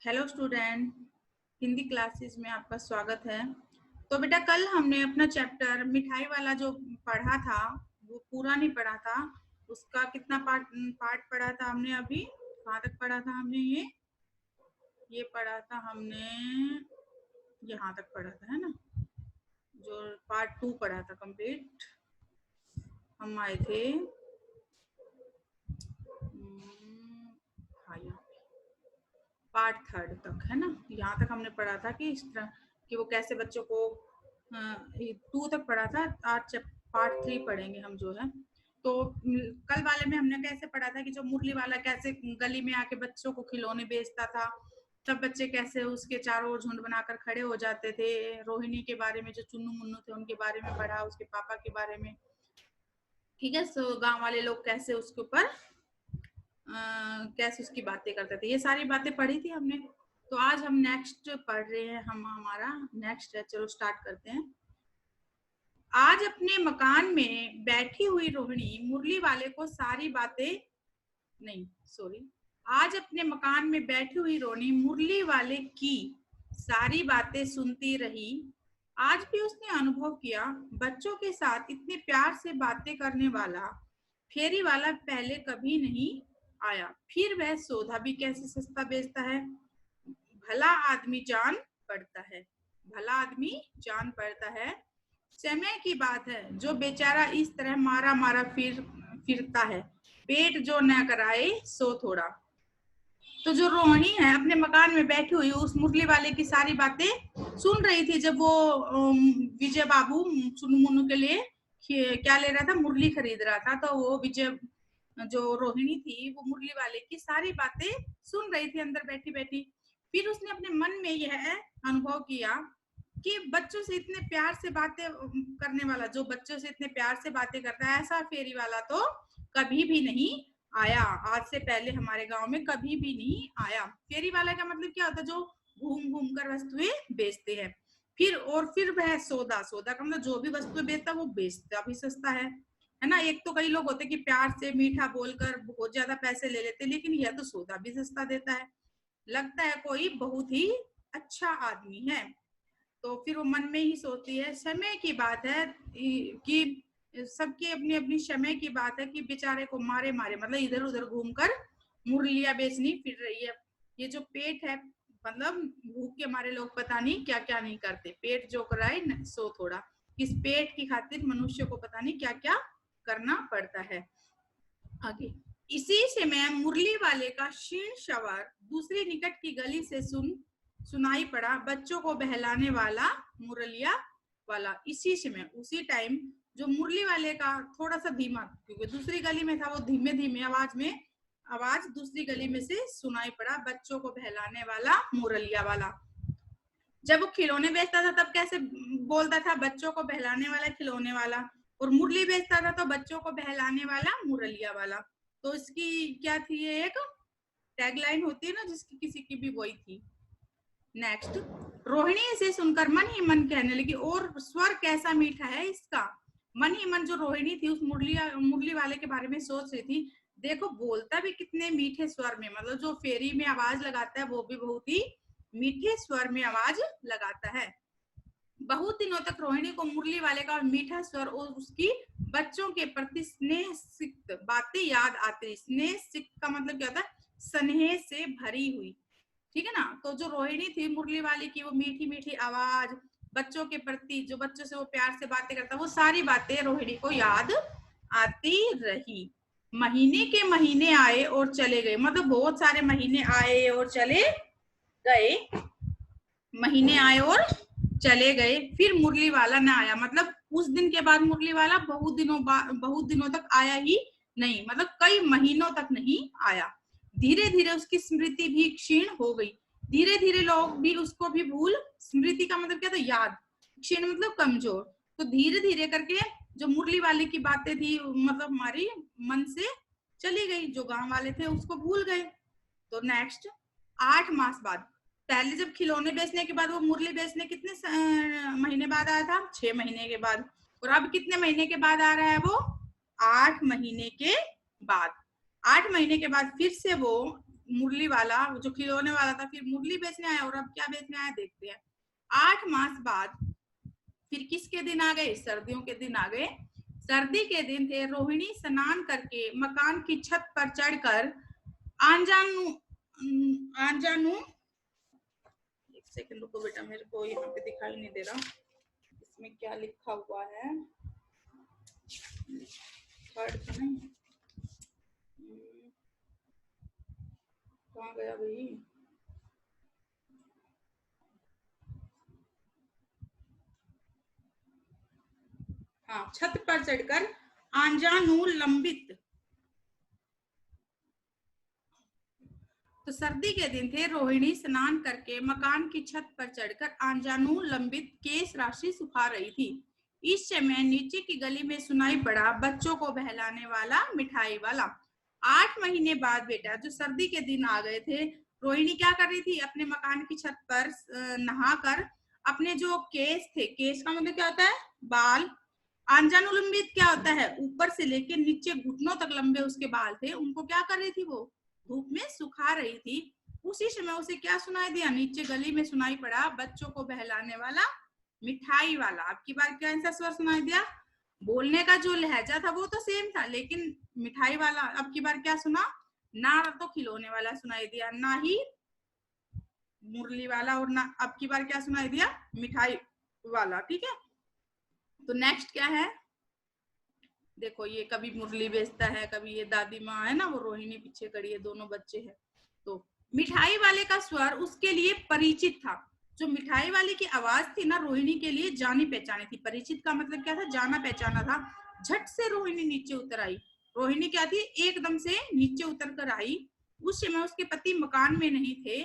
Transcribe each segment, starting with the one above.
Hello student, Hindi classes में आपका स्वागत है। तो बेटा कल हमने अपना चैप्टर मिठाई वाला जो पढ़ा था वो पूरा नहीं पढ़ा था। उसका कितना पार्ट पढ़ा था हमने अभी? कहाँ तक पढ़ा था हमने? ये पढ़ा था हमने, यहाँ तक पढ़ा था, है ना? जो पार्ट 2 पढ़ा था कंप्लीट। हम आए थे हाँ यहाँ पार्ट 3 तक, है ना? यहाँ तक हमने पढ़ा था कि इस तरह कि वो कैसे बच्चों को 2 तक पढ़ा था। आज पार्ट 3 पढ़ेंगे हम जो है। तो कल वाले में हमने कैसे पढ़ा था कि जो मुरली वाला कैसे गली में आके बच्चों को खिलौने बेचता था, सब बच्चे कैसे उसके चारों ओर झुंड बनाकर खड़े हो जाते थे। रोहिणी के बारे में, जो चुन्नू मुन्नू थे उनके बारे में पढ़ा, उसके पापा के बारे में। ठीक है, सो गांव वाले लोग कैसे उसके ऊपर कैसे उसकी बातें करते थे, ये सारी बातें पढ़ी थी हमने। तो आज हम नेक्स्ट पढ़ रहे हैं, हम हमारा नेक्स्ट है। चलो स्टार्ट करते हैं। आज अपने मकान में बैठी हुई रोहिणी मुरली वाले को सारी बातें नहीं सॉरी आज अपने मकान में बैठी हुई रोहिणी मुरली वाले की सारी बातें सुनती रही। आज भी उसने अनुभव किया, बच्चों के साथ इतने प्यार से बातें करने वाला फेरी वाला पहले कभी नहीं आया। फिर वह सौदा भी कैसे सस्ता बेचता है। भला आदमी जान पड़ता है, भला आदमी जान पड़ता है। समय की बात है, जो बेचारा इस तरह मारा मारा फिरता है, पेट जो न कराए सो थोड़ा। तो जो रोहिणी है अपने मकान में बैठी हुई उस मुरली वाले की सारी बातें सुन रही थी। जब वो विजय बाबू चुन्नू मुन्नू के लिए क्या ले रहा था, मुरली खरीद रहा था, तो वो विजय जो रोहिणी थी वो मुरली वाले की सारी बातें सुन रही थी अंदर बैठी बैठी। फिर उसने अपने मन में यह अनुभव किया कि बच्चों से इतने प्यार से बातें करने वाला, जो बच्चों से इतने प्यार से बातें करता है, ऐसा फेरी वाला तो कभी भी नहीं आया। आज से पहले हमारे गांव में कभी भी नहीं आया। फेरी वाला का मतलब क्या होता है? जो घूम घूम कर वस्तुएं बेचते हैं। फिर वह सौदा, सौदा का मतलब जो भी वस्तु बेचता वो बेचता भी सस्ता है ना? एक तो कई लोग होते कि प्यार से मीठा बोलकर बहुत ज्यादा पैसे ले लेते, लेकिन यह तो सौदा भी सस्ता देता है। लगता है कोई बहुत ही अच्छा आदमी है। तो फिर वो मन में ही सोचती है, समय की बात है कि सबकी अपनी अपनी समय की बात है कि बेचारे को मारे मारे मतलब इधर उधर घूमकर मुरलिया बेचनी फिर रही है। ये जो पेट है, मतलब भूख के मारे लोग पता नहीं क्या क्या नहीं करते। पेट जो कराए सो थोड़ा। इस पेट की खातिर मनुष्य को पता नहीं क्या क्या करना पड़ता है। आगे, इसी समय मुरली वाले का क्षीण शवर दूसरी निकट की गली से सुनाई पड़ा, बच्चों को बहलाने वाला मुरलिया वाला। इसी समय उसी टाइम जो मुरली वाले का थोड़ा सा धीमा, क्योंकि दूसरी गली में था, वो धीमे धीमे आवाज दूसरी गली में से सुनाई पड़ा, बच्चों को बहलाने वाला मुरलिया वाला। जब वो खिलौने बेचता था तब कैसे बोलता था? बच्चों को बहलाने वाला खिलौने वाला। और मुरली बेचता था तो बच्चों को बहलाने वाला मुरलिया वाला। तो इसकी क्या थी? ये एक टैगलाइन होती है ना, जिसकी किसी की भी वही थी। नेक्स्ट, रोहिणी इसे सुनकर मन ही मन कहने लगी, और स्वर कैसा मीठा है इसका। मन ही मन जो रोहिणी थी उस मुरली वाले के बारे में सोच रही थी, देखो बोलता भी कितने मीठे स्वर में, मतलब जो फेरी में आवाज लगाता है वो भी बहुत ही मीठे स्वर में आवाज लगाता है। बहुत दिनों तक रोहिणी को मुरली वाले का मीठा स्वर और उसकी बच्चों के प्रति स्नेह सिक्त बातें याद आती। स्नेह सिक्त का मतलब क्या होता है? स्नेह से भरी हुई। ठीक है ना? तो जो रोहिणी थी मुरली वाली की, वो मीठी मीठी आवाज, बच्चों के प्रति, जो बच्चों से वो प्यार से बातें करता, वो सारी बातें रोहिणी को याद आती रही। महीने के महीने आए और चले गए, मतलब बहुत सारे महीने आए और चले गए। महीने आए और चले गए, फिर मुरली वाला न आया। मतलब उस दिन के बाद मुरली वाला बहुत दिनों तक आया ही नहीं, मतलब कई महीनों तक नहीं आया। धीरे धीरे उसकी स्मृति भी क्षीण हो गई। धीरे धीरे लोग भी उसको भी भूल, स्मृति का मतलब क्या था? याद। क्षीण मतलब कमजोर। तो धीरे धीरे करके जो मुरली वाले की बातें थी, मतलब हमारी मन से चली गई, जो गांव वाले थे उसको भूल गए। तो नेक्स्ट, 8 मास बाद, पहले जब खिलौने बेचने के बाद वो मुरली बेचने कितने महीने बाद आया था? 6 महीने के बाद। और अब कितने महीने के बाद आ रहा है वो? 8 महीने के बाद। 8 महीने के बाद फिर से वो मुरली वाला जो खिलौने वाला था फिर मुरली बेचने आया, और अब क्या बेचने आया देखते हैं। 8 मास बाद फिर किसके दिन आ गए? सर्दियों के दिन आ गए। सर्दी के दिन थे। रोहिणी स्नान करके मकान की छत पर चढ़कर आंजानू आंजानू एक सेकंड रुको बेटा, मेरे को यहाँ पे दिखाई नहीं दे रहा इसमें क्या लिखा हुआ है। थर्ड तो नहीं, कहाँ गया भाई? हाँ, छत पर चढ़कर आंजानू लंबित। तो सर्दी के दिन थे। रोहिणी स्नान करके मकान की छत पर चढ़कर आंजानू लंबित केश राशि सुखा रही थी। इस समय नीचे की गली में सुनाई पड़ा बच्चों को बहलाने वाला मिठाई वाला। 8 महीने बाद बेटा जो सर्दी के दिन आ गए थे, रोहिणी क्या कर रही थी? अपने मकान की छत पर नहाकर अपने जो केश थे, केश का मतलब क्या होता है? बाल। आंजानुलंबित क्या होता है? ऊपर से लेके नीचे घुटनों तक लंबे उसके बाल थे, उनको क्या कर रही थी? वो धूप में सुखा रही थी। उसी समय उसे क्या सुनाई दिया? नीचे गली में सुनाई पड़ा बच्चों को बहलाने वाला मिठाई वाला। अब की बार क्या ऐसा स्वर सुनाई दिया? बोलने का जो लहजा था वो तो सेम था, लेकिन मिठाई वाला अब की बार क्या सुना? ना तो खिलौने वाला सुनाई दिया, ना ही मुरली वाला, और ना अब की बार क्या सुनाई दिया? मिठाई वाला। ठीक है, तो नेक्स्ट क्या है? देखो ये कभी मुरली बेचता है, कभी ये दादी माँ है ना, वो रोहिणी पीछे खड़ी है, दोनों बच्चे हैं। तो मिठाई वाले का स्वर उसके लिए परिचित था। जो मिठाई वाले की आवाज थी ना, रोहिणी के लिए जानी पहचानी थी। परिचित का मतलब क्या था? जाना पहचाना था। झट से रोहिणी नीचे उतर आई। रोहिणी क्या थी? एकदम से नीचे उतर कर आई। उस समय उसके पति मकान में नहीं थे।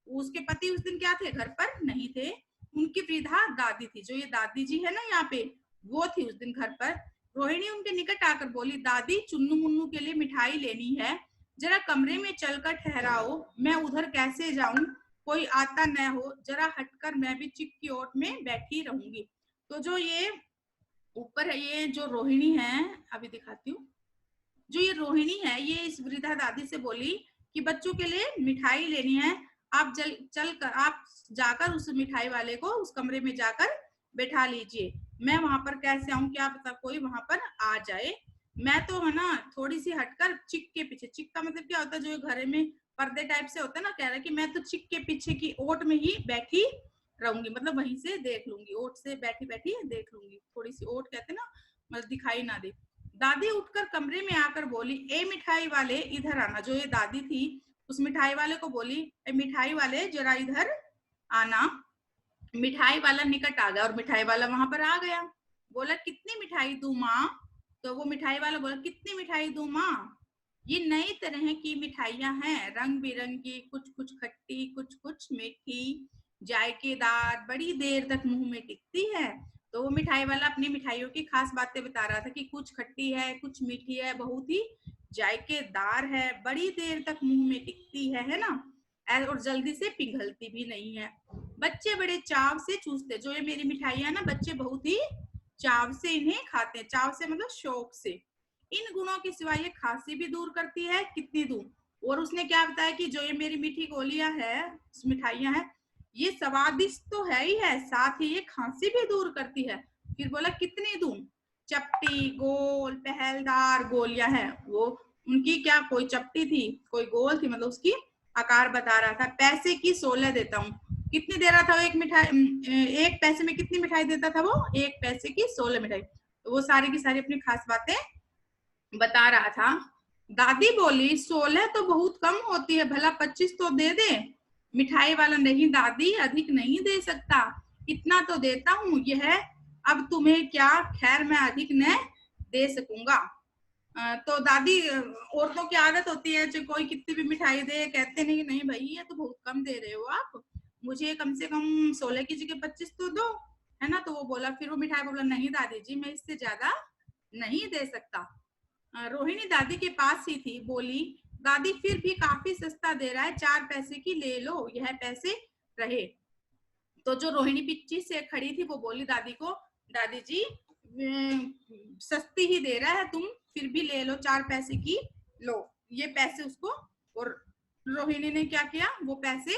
उसके पति उस दिन क्या थे? घर पर नहीं थे। उनकी वृद्धा दादी थी, जो ये दादी जी है ना यहाँ पे, वो थी उस दिन घर पर। रोहिणी उनके निकट आकर बोली, दादी चुन्नू मुन्नू के लिए मिठाई लेनी है, जरा कमरे में चलकर ठहराओ, मैं उधर कैसे जाऊं? कोई आता न हो, जरा हटकर मैं भी चिक की ओट में बैठी रहूंगी। तो जो ये ऊपर है, ये जो रोहिणी है, अभी दिखाती हूँ। जो ये रोहिणी है, ये इस वृद्धा दादी से बोली कि बच्चों के लिए मिठाई लेनी है, आप चल कर आप जाकर उस मिठाई वाले को उस कमरे में जाकर बैठा लीजिए। मैं वहां पर कैसे आऊं? क्या पता कोई वहां पर आ जाए। मैं तो है ना थोड़ी सी हटकर चिक के पीछे, चिक का मतलब क्या होता है? जो घर में पर्दे टाइप से होता है ना, कह रहा है कि मैं तो चिक के पीछे की ओट में ही बैठी रहूंगी, मतलब वहीं से देख लूंगी, ओट से बैठी बैठी देख लूंगी। थोड़ी सी ओट कहते ना, मतलब दिखाई ना दे। दादी उठकर कमरे में आकर बोली, ए मिठाई वाले इधर आना। जो ये दादी थी उस मिठाई वाले को बोली, ए मिठाई वाले जरा इधर आना। मिठाई वाला निकट आ गया और मिठाई वाला वहां पर आ गया। बोला, कितनी मिठाई दूं माँ? तो वो मिठाई वाला बोला, कितनी मिठाई दूं माँ? ये नई तरह की मिठाइयां हैं, रंग बिरंगी, कुछ कुछ खट्टी, कुछ कुछ मीठी, जायकेदार, बड़ी देर तक मुंह में टिकती है। तो वो मिठाई वाला अपनी मिठाइयों की खास बातें बता रहा था कि कुछ खट्टी है, कुछ मीठी है, बहुत ही जायकेदार है, बड़ी देर तक मुंह में टिकती है ना, और जल्दी से पिघलती भी नहीं है। बच्चे बड़े चाव से चूसते। जो ये मेरी मिठाइयां ना, बच्चे बहुत ही चाव से इन्हें खाते हैं। चाव से मतलब शौक से। इन गुणों के सिवा ये खांसी भी दूर करती है, कितनी दूर। और उसने क्या बताया कि जो ये मेरी मीठी गोलियां है, मिठाइयां है, ये स्वादिष्ट तो है ही है, साथ ही ये खांसी भी दूर करती है। फिर बोला, कितनी दूर? चपटी गोल पहलदार गोलियां हैं वो। उनकी क्या, कोई चपटी थी, कोई गोल थी, मतलब उसकी आकार बता रहा था। पैसे की 16 देता हूँ। कितनी दे रहा था वो? एक मिठाई, एक पैसे में कितनी मिठाई देता था वो? 1 पैसे की 16 मिठाई। तो वो सारी की सारी अपनी खास बातें बता रहा था। दादी बोली, 16 तो बहुत कम होती है, भला 25 तो दे दे। मिठाई वाला, नहीं दादी अधिक नहीं दे सकता, इतना तो देता हूँ, यह अब तुम्हें क्या, खैर मैं अधिक न दे सकूंगा। तो दादी, औरतों की आदत होती है, जो कोई कितनी भी मिठाई दे, कहते नहीं नहीं भाई ये तो बहुत कम दे रहे हो आप, मुझे कम से कम 16 की जगह 25 तो दो, है ना। तो वो बोला, फिर वो मिठाई बोला, नहीं दादी जी मैं इससे ज्यादा नहीं दे सकता। रोहिणी दादी के पास ही थी, बोली, दादी फिर भी काफी सस्ता दे रहा है, 4 पैसे की ले लो, यह पैसे रहे। तो जो रोहिणी पीछे से खड़ी थी वो बोली दादी को, दादी जी सस्ती ही दे रहा है, तुम फिर भी ले लो, 4 पैसे की लो, ये पैसे उसको और रोहिणी ने क्या किया, वो पैसे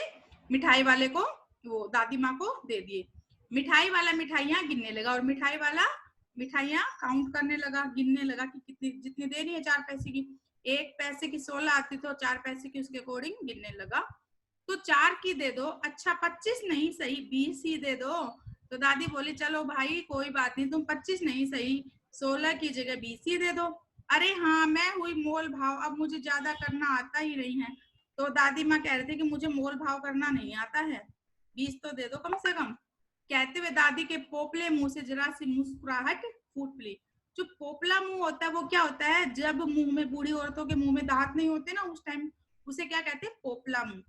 मिठाई वाले को, वो दादी माँ को दे दिए। मिठाई वाला मिठाइयाँ गिनने लगा और मिठाई वाला मिठाइयाँ काउंट करने लगा, गिनने लगा कि कितनी जितनी देनी है 4 पैसे की। 1 पैसे की 16 आती थी और 4 पैसे की उसके अकॉर्डिंग गिनने लगा। तो 4 की दे दो। अच्छा 25 नहीं सही 20 ही दे दो। तो दादी बोली चलो भाई कोई बात नहीं, तुम 25 नहीं सही 16 की जगह 20 ही दे दो। अरे हाँ मैं हुई मोल भाव, अब मुझे ज्यादा करना आता ही नहीं है। तो दादी माँ कह रहे थे कि मुझे मोल भाव करना नहीं आता है, 20 तो दे दो कम से कम। कहते हुए दादी के पोपले मुंह से जरा सी मुस्कुराहट फूट पड़ी। जो पोपला मुंह होता है वो क्या होता है, जब मुंह में, बूढ़ी औरतों के मुंह में दांत नहीं होते ना उस टाइम, उसे क्या कहते हैं, पोपला मुंह।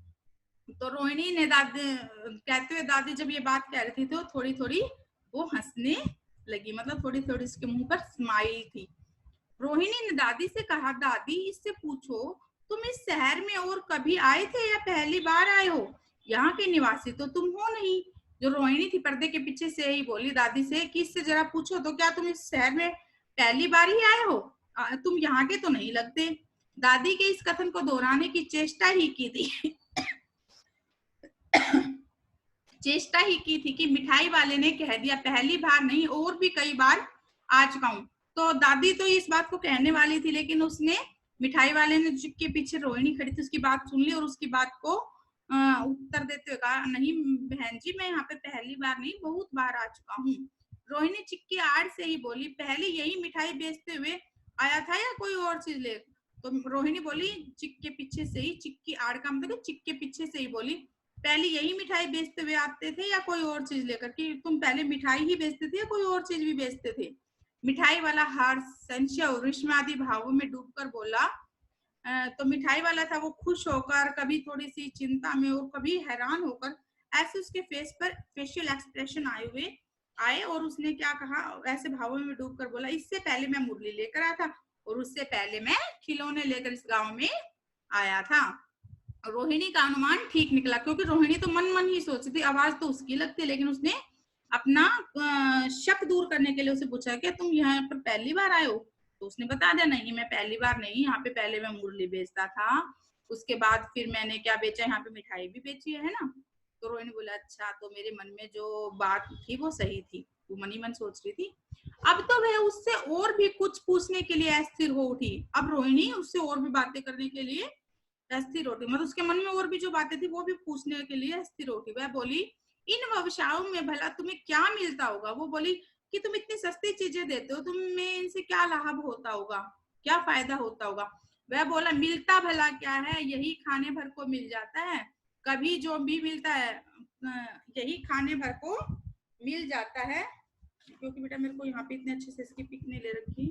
तो रोहिणी ने दादी कहते हुए दादी जब ये बात कह रही थी तो थोड़ी थोड़ी वो हंसने लगी, मतलब थोड़ी थोड़ी उसके मुंह पर स्माइल थी। रोहिणी ने दादी से कहा, दादी इससे पूछो तुम इस शहर में और कभी आए थे या पहली बार आए हो, यहाँ के निवासी तो तुम हो नहीं। जो रोहिणी थी पर्दे के पीछे से ही बोली दादी से कि इससे जरा पूछो तो क्या तुम इस शहर में पहली बार ही आए हो, तुम यहाँ के तो नहीं लगते। दादी के इस कथन को दोहराने की चेष्टा ही की थी चेष्टा ही की थी कि मिठाई वाले ने कह दिया पहली बार नहीं और भी कई बार आ चुका हूँ। तो दादी तो इस बात को कहने वाली थी, लेकिन उसने, मिठाई वाले ने जिसके पीछे रोहिणी खड़ी थी उसकी बात सुन ली और उसकी बात को उत्तर देते हुए कहा, नहीं बहन जी मैं यहाँ पे पहली बार नहीं बहुत बार आ चुका हूँ। रोहिणी चिक्की आड़ से ही बोली, पहले यही मिठाई बेचते हुए आया था या कोई और चीज ले। तो रोहिणी बोली चिक के पीछे से ही, चिक्की आड़ का मतलब चिक के पीछे से ही बोली, पहले यही मिठाई बेचते हुए आते थे या कोई और चीज लेकर, कि तुम पहले मिठाई ही बेचते थे या कोई और चीज भी बेचते थे। मिठाई वाला हर्ष, संशय और ऋषम आदि भावों में डूबकर बोला। तो मिठाई वाला था वो खुश होकर, कभी थोड़ी सी चिंता में और कभी हैरान होकर, ऐसे उसके फेस पर फेशियल एक्सप्रेशन आए और उसने क्या कहा, ऐसे भावों में डूबकर बोला, इससे पहले मैं मुरली लेकर आया था और उससे पहले मैं खिलौने लेकर इस गांव में आया था। रोहिणी का अनुमान ठीक निकला, क्योंकि रोहिणी तो मन मन ही सोचती थी, आवाज तो उसकी लगती, लेकिन उसने अपना शक दूर करने के लिए उसे पूछा कि तुम यहाँ पर पहली बार आए हो। तो उसने बता दिया, नहीं मैं पहली बार नहीं, यहाँ पे पहले मैं मुरली बेचता था, उसके बाद फिर मैंने क्या बेचा, यहाँ पे मिठाई भी बेची है ना। तो रोहिणी बोला, अच्छा तो मेरे मन में जो बात थी वो सही थी, वो मन ही मन सोच रही थी। अब तो वह उससे और भी कुछ पूछने के लिए अस्थिर हो उठी। अब रोहिणी उससे और भी बातें करने के लिए अस्थिर होती, मतलब उसके मन में और भी जो बातें थी वो भी पूछने के लिए अस्थिर होती। वह बोली, इन व्यवसायों में भला तुम्हें क्या मिलता होगा। वो बोली कि तुम इतनी सस्ती चीजें देते हो, तुम्हें इनसे क्या लाभ होता होगा, क्या फायदा होता होगा। वह बोला, मिलता भला क्या है, यही खाने भर को मिल जाता है, कभी जो भी मिलता है यही खाने भर को मिल जाता है। क्योंकि बेटा मेरे को यहाँ पे इतने अच्छे से इसकी पिक नहीं ले रखी,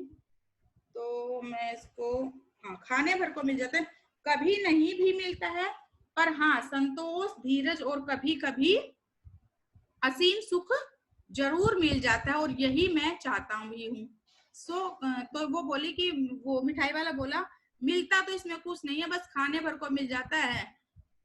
तो मैं इसको, हाँ खाने भर को मिल जाता है, कभी नहीं भी मिलता है, पर हाँ संतोष, धीरज और कभी कभी असीम सुख जरूर मिल जाता है, और यही मैं चाहता भी हूँ। तो वो बोली कि, वो मिठाई वाला बोला, मिलता तो इसमें कुछ नहीं है, बस खाने भर को मिल जाता है,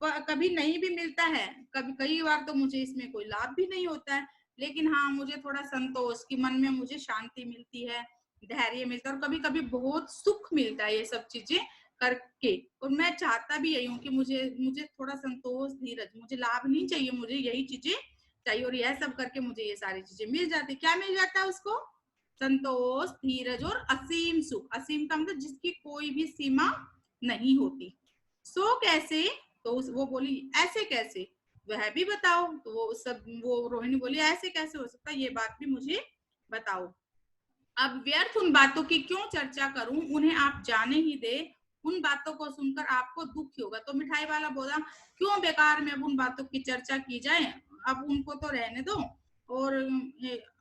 पर कभी नहीं भी मिलता है, कभी कई बार तो मुझे इसमें कोई लाभ भी नहीं होता है, लेकिन हाँ मुझे थोड़ा संतोष की, मन में मुझे शांति मिलती है, धैर्य मिलता है और कभी कभी बहुत सुख मिलता है ये सब चीजें करके। और मैं चाहता भी यही हूँ कि मुझे थोड़ा संतोष, धीरज, मुझे लाभ नहीं चाहिए, मुझे यही चीजें चाहिए, और यह सब करके मुझे ये सारी चीजें मिल जाती। क्या मिल जाता है उसको, संतोष, धीरज और असीम सुख। असीम का मतलब जिसकी कोई भी सीमा नहीं होती। सो कैसे, तो वो बोली ऐसे कैसे, वह भी बताओ। तो वो रोहिणी बोली, ऐसे कैसे हो सकता है, ये बात भी मुझे बताओ। अब व्यर्थ उन बातों की क्यों चर्चा करूं, उन्हें आप जाने ही दे, उन बातों को सुनकर आपको दुख होगा। तो मिठाई वाला बोला, क्यों बेकार में अब उन बातों की चर्चा की जाए, अब उनको तो रहने दो, और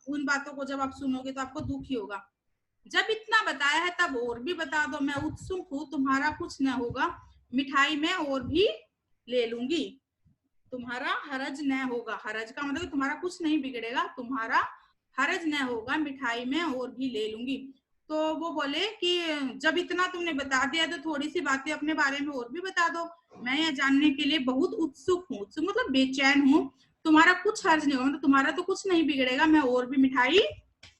उन बातों को जब आप सुनोगे तो आपको दुख ही होगा। जब इतना बताया है तब और भी बता दो, मैं उत्सुक हूँ, तुम्हारा कुछ न होगा, मिठाई में और भी ले लूंगी, तुम्हारा हरज न होगा। हरज का मतलब तुम्हारा कुछ नहीं बिगड़ेगा, तुम्हारा हरज न होगा, मिठाई में और भी ले लूंगी। तो वो बोले कि जब इतना तुमने बता दिया तो थोड़ी सी बातें अपने बारे में और भी बता दो, मैं यह जानने के लिए बहुत उत्सुक हूँ, उत्सुक मतलब बेचैन हूँ। तुम्हारा कुछ हर्ज नहीं होगा, मतलब तुम्हारा तो कुछ नहीं बिगड़ेगा, मैं और भी मिठाई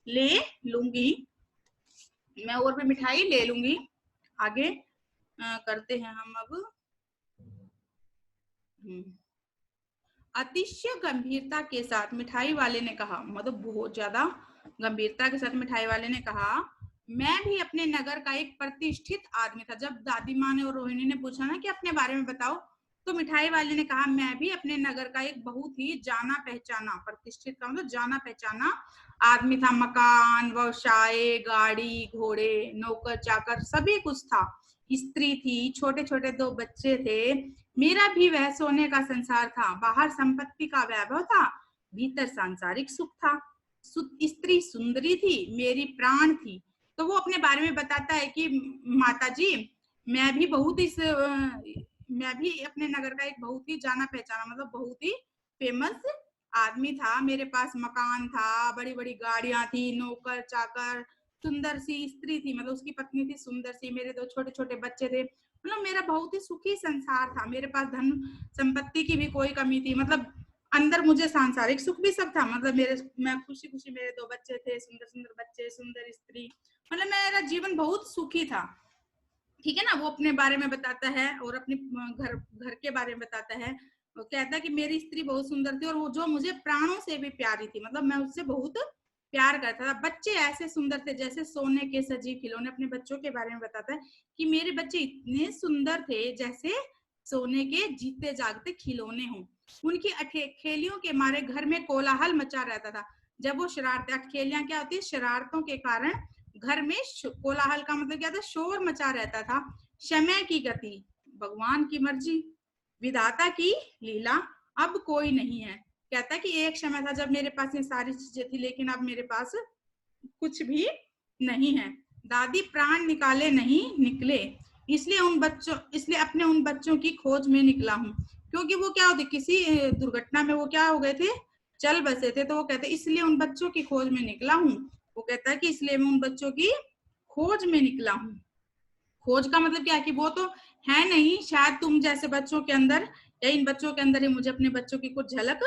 ले लूंगी, मैं और भी मिठाई ले लूंगी। आगे करते हैं हम अब। अतिशय गंभीरता के साथ मिठाई वाले ने कहा, मतलब बहुत ज्यादा गंभीरता के साथ मिठाई वाले ने कहा, मैं भी अपने नगर का एक प्रतिष्ठित आदमी था। जब दादी माँ ने और रोहिणी ने पूछा ना कि अपने बारे में बताओ, तो मिठाई वाले ने कहा मैं भी अपने नगर का एक बहुत ही जाना पहचाना, प्रतिष्ठित का मतलब जाना पहचाना आदमी था। मकान, व्यवसाय, गाड़ी घोड़े, नौकर चाकर सभी कुछ था। स्त्री थी, छोटे छोटे 2 बच्चे थे। मेरा भी वह सोने का संसार था। बाहर संपत्ति का वैभव था, भीतर सांसारिक सुख था। स्त्री सुंदरी थी, मेरी प्राण थी। तो वो अपने बारे में बताता है कि माता जी, मैं भी मैं भी अपने नगर का एक बहुत ही जाना पहचाना, मतलब बहुत ही फेमस आदमी था। मेरे पास मकान था, बड़ी बड़ी गाड़ियां थी, नौकर चाकर, सुंदर सी स्त्री थी, मतलब उसकी पत्नी थी सुंदर सी, मेरे 2 छोटे छोटे बच्चे थे। मतलब मेरा बहुत ही सुखी संसार था। मेरे पास धन संपत्ति की भी कोई कमी थी, मतलब अंदर मुझे सांसारिक सुख भी सब था। मतलब मैं खुशी खुशी, मेरे 2 बच्चे थे, सुंदर सुंदर बच्चे, सुंदर स्त्री, मतलब मेरा जीवन बहुत सुखी था। ठीक है ना। वो अपने बारे में बताता है और अपने घर के बारे में बताता है। वो कहता है कि मेरी स्त्री बहुत सुंदर थी और वो जो मुझे प्राणों से भी प्यारी थी, मतलब मैं उससे बहुत प्यार करता था। बच्चे ऐसे सुंदर थे जैसे सोने के सजीव खिलौने। अपने बच्चों के बारे में बताता है कि मेरे बच्चे इतने सुंदर थे जैसे सोने के जीते जागते खिलौने हों। उनकी अठखेलियों के मारे घर में कोलाहल मचा रहता था। जब वो शरारतें, अठखेलियां क्या होती है, शरारतों के कारण घर में कोलाहल का मतलब क्या था, शोर मचा रहता था। समय की गति, भगवान की मर्जी, विधाता की लीला, अब कोई नहीं है। कहता है कि एक समय था जब मेरे पास ये सारी चीजें थी, लेकिन अब मेरे पास कुछ भी नहीं है। दादी प्राण निकाले नहीं निकले, इसलिए अपने उन बच्चों की खोज में निकला हूँ। क्योंकि वो क्या होते, किसी दुर्घटना में वो क्या हो गए थे, चल बसे थे। तो वो कहते इसलिए उन बच्चों की खोज में निकला हूँ। वो कहता है कि इसलिए मैं उन बच्चों की खोज में निकला हूँ। खोज का मतलब क्या है कि वो तो है नहीं, शायद तुम जैसे बच्चों के अंदर या इन बच्चों के अंदर ही मुझे अपने बच्चों की कुछ झलक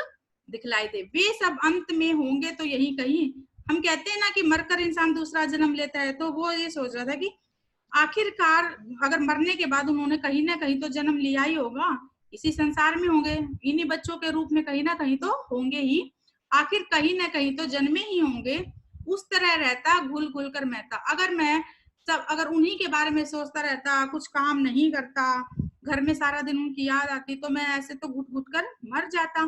दिखलाई दे। वे सब अंत में होंगे तो यही कहीं। हम कहते हैं ना कि मरकर इंसान दूसरा जन्म लेता है, तो वो ये सोच रहा था कि आखिरकार अगर मरने के बाद उन्होंने कहीं ना कहीं तो जन्म लिया ही होगा, इसी संसार में होंगे, इन्हीं बच्चों के रूप में कहीं ना कहीं तो होंगे ही, आखिर कहीं ना कहीं तो जन्मे ही होंगे। उस तरह रहता घुल घुल कर महता। अगर उन्हीं के बारे में सोचता रहता, कुछ काम नहीं करता, घर में सारा दिन उनकी याद आती, तो मैं ऐसे तो घुट घुट कर मर जाता।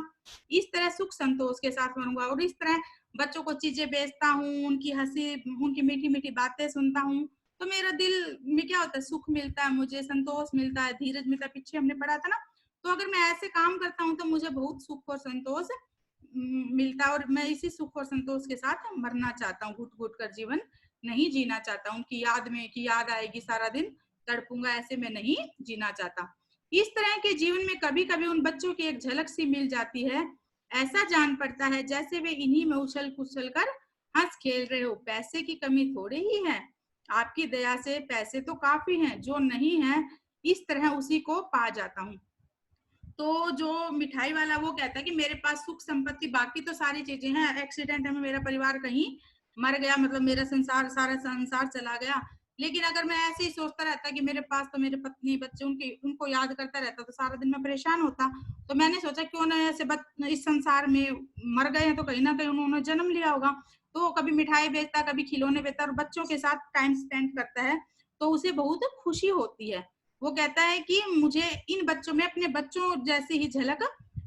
इस तरह सुख संतोष के साथ मरूंगा और इस तरह बच्चों को चीजें बेचता हूँ, उनकी हंसी, उनकी मीठी मीठी बातें सुनता हूँ, तो मेरा दिल में क्या होता है, सुख मिलता है, मुझे संतोष मिलता है, धीरज मिलता है। पीछे हमने पढ़ा था ना। तो अगर मैं ऐसे काम करता हूँ तो मुझे बहुत सुख और संतोष मिलता है और मैं इसी सुख और संतोष के साथ मरना चाहता हूँ। घुट घुट कर जीवन नहीं जीना चाहता हूँ कि याद आएगी सारा दिन तड़पूंगा, ऐसे मैं नहीं जीना चाहता। इस तरह के जीवन में कभी कभी उन बच्चों की एक झलक सी मिल जाती है। ऐसा जान पड़ता है जैसे वे इन्हीं में उछल कुछल कर हंस खेल रहे हो। पैसे की कमी थोड़ी ही है, आपकी दया से पैसे तो काफी हैं, जो नहीं है इस तरह उसी को पा जाता हूँ। तो जो मिठाई वाला वो कहता है कि मेरे पास सुख संपत्ति बाकी तो सारी चीजें हैं, एक्सीडेंट में मेरा परिवार कहीं मर गया, मतलब मेरा सारा संसार चला गया, लेकिन अगर मैं ऐसे ही सोचता रहता कि मेरे पास तो मेरे पत्नी बच्चे उनको याद करता रहता तो सारा दिन मैं परेशान होता। तो मैंने सोचा क्यों ना ऐसे इस संसार में मर गए हैं तो कहीं ना कहीं उन्होंने जन्म लिया होगा। तो कभी मिठाई बेचता, कभी खिलौने बेचता और बच्चों के साथ टाइम स्पेंड करता है, तो उसे बहुत खुशी होती है। वो कहता है कि मुझे इन बच्चों में अपने बच्चों जैसी ही झलक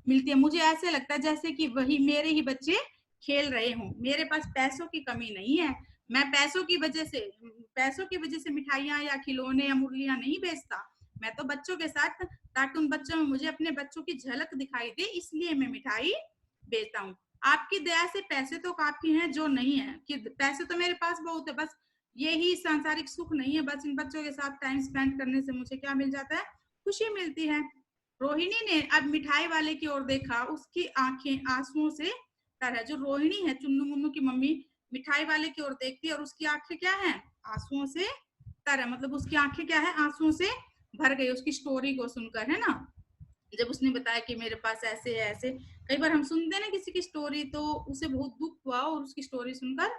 मिलती है। मुझे ऐसे लगता है जैसे कि वही मेरे ही बच्चे खेल रहे हों। मेरे पास पैसों की कमी नहीं है, मैं पैसों की वजह से मिठाइयां या खिलौने या मुरलियां नहीं बेचता। मैं तो बच्चों के साथ, ताकि उन बच्चों में मुझे अपने बच्चों की झलक दिखाई दे, इसलिए मैं मिठाई बेचता हूँ। आपकी दया से पैसे तो काफी हैं, जो नहीं है कि पैसे तो मेरे पास बहुत है, बस यही सांसारिक सुख नहीं है। बस इन बच्चों के साथ टाइम स्पेंड करने से मुझे क्या मिल जाता है, खुशी मिलती है। रोहिणी ने अब मिठाई वाले की ओर देखा, उसकी आंखें आंसुओं से तर है। जो रोहिणी है, चुन्नू मुन्नू की मम्मी, मिठाई वाले की ओर देखती है और उसकी आंखें क्या है, आंसुओं से तर है, मतलब उसकी आंखें क्या है, आंसुओं से भर गई उसकी स्टोरी को सुनकर, है ना। जब उसने बताया कि मेरे पास ऐसे है ऐसे, कई बार हम सुनते हैं ना किसी की स्टोरी, तो उसे बहुत दुख हुआ और उसकी स्टोरी सुनकर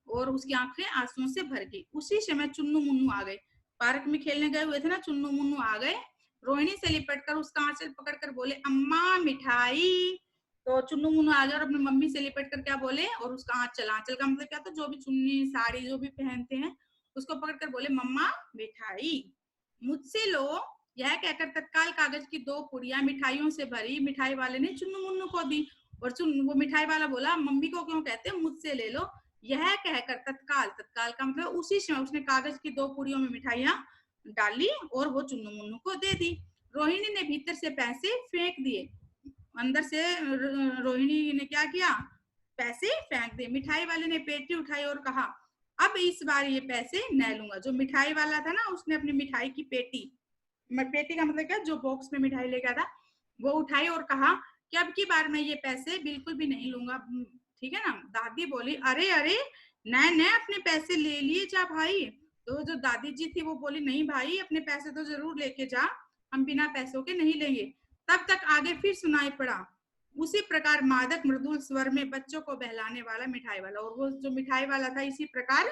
और उसकी आंखें आंसुओं से भर गई। उसी समय चुन्नू मुन्नू आ गए, पार्क में खेलने गए हुए थे ना, चुन्नू मुन्नू आ गए रोहिणी से लिपट कर उसका आंचल पकड़कर बोले अम्मा मिठाई। तो चुन्नू मुन्नू आ गए और अपनी मम्मी से लिपट कर क्या बोले, और उसका आंचल, आंचल का मतलब क्या था, जो भी चुन्नी साड़ी जो भी पहनते हैं उसको पकड़कर बोले मम्मा मिठाई। मुझसे लो, यह कहकर तत्काल कागज की 2 पुड़िया मिठाइयों से भरी मिठाई वाले ने चुन्नू मुन्नू को दी। और वो मिठाई वाला बोला मम्मी को क्यों कहते हैं, मुझसे ले लो। यह कहकर तत्काल, तत्काल का मतलब उसी समय उसने कागज की 2 पुड़ियों में मिठाइयां डाली और वो चुन्नू मुन्नू को दे दी। रोहिणी ने भीतर से पैसे फेंक दिए, अंदर से रोहिणी ने क्या किया, पैसे फेंक दिए। मिठाई वाले ने पेटी उठाई और कहा अब इस बार ये पैसे न लूंगा। जो मिठाई वाला था ना, उसने अपनी मिठाई की पेटी, पेटी का मतलब क्या, जो बॉक्स में मिठाई लेकर था, वो उठाई और कहा कि अब की बार मैं ये पैसे बिल्कुल भी नहीं लूंगा। ठीक है ना। दादी बोली अरे अरे न अपने पैसे ले लिए जा भाई। तो जो दादी जी थी वो बोली नहीं भाई, अपने पैसे तो जरूर लेके जा, हम बिना पैसों के नहीं लेंगे। तब तक आगे फिर सुनाई पड़ा उसी प्रकार मादक मृदुल स्वर में बच्चों को बहलाने वाला मिठाई वाला। और वो जो मिठाई वाला था इसी प्रकार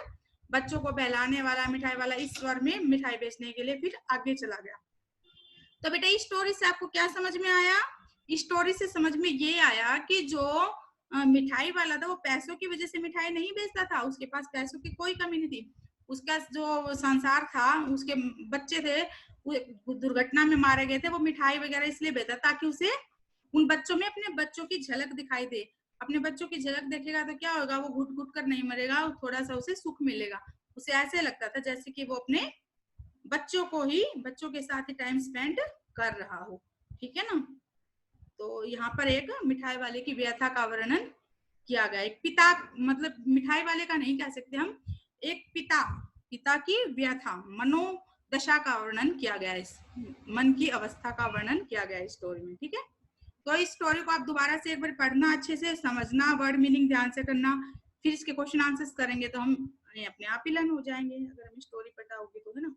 बच्चों को बहलाने वाला मिठाई वाला इस स्वर में मिठाई बेचने के लिए फिर आगे चला गया। तो बेटा इस स्टोरी से आपको क्या समझ में आया? इस स्टोरी से समझ में ये आया कि जो मिठाई वाला था वो पैसों की वजह से मिठाई नहीं बेचता था, उसके पास पैसों की कोई कमी नहीं थी। उसका जो संसार था, उसके बच्चे थे वो दुर्घटना में मारे गए थे, वो मिठाई वगैरह इसलिए बेचता ताकि उसे उन बच्चों में अपने बच्चों की झलक दिखाई दे। अपने बच्चों की झलक देखेगा तो क्या होगा, वो घुट घुट कर नहीं मरेगा, थोड़ा सा उसे सुख मिलेगा। उसे ऐसे लगता था जैसे कि वो अपने बच्चों को ही, बच्चों के साथ ही टाइम स्पेंड कर रहा हो। ठीक है ना। तो यहाँ पर एक मिठाई वाले की व्यथा का वर्णन किया गया। एक पिता, मतलब मिठाई वाले का नहीं कह सकते हम, एक पिता, पिता की व्यथा, मनोदशा का वर्णन किया गया है, इस मन की अवस्था का वर्णन किया गया है स्टोरी में। ठीक है। तो इस स्टोरी को आप दोबारा से एक बार पढ़ना, अच्छे से समझना, वर्ड मीनिंग ध्यान से करना, फिर इसके क्वेश्चन आंसर्स करेंगे तो हम अपने आप ही लर्न हो जाएंगे, अगर हम स्टोरी पता होगी तो, है ना।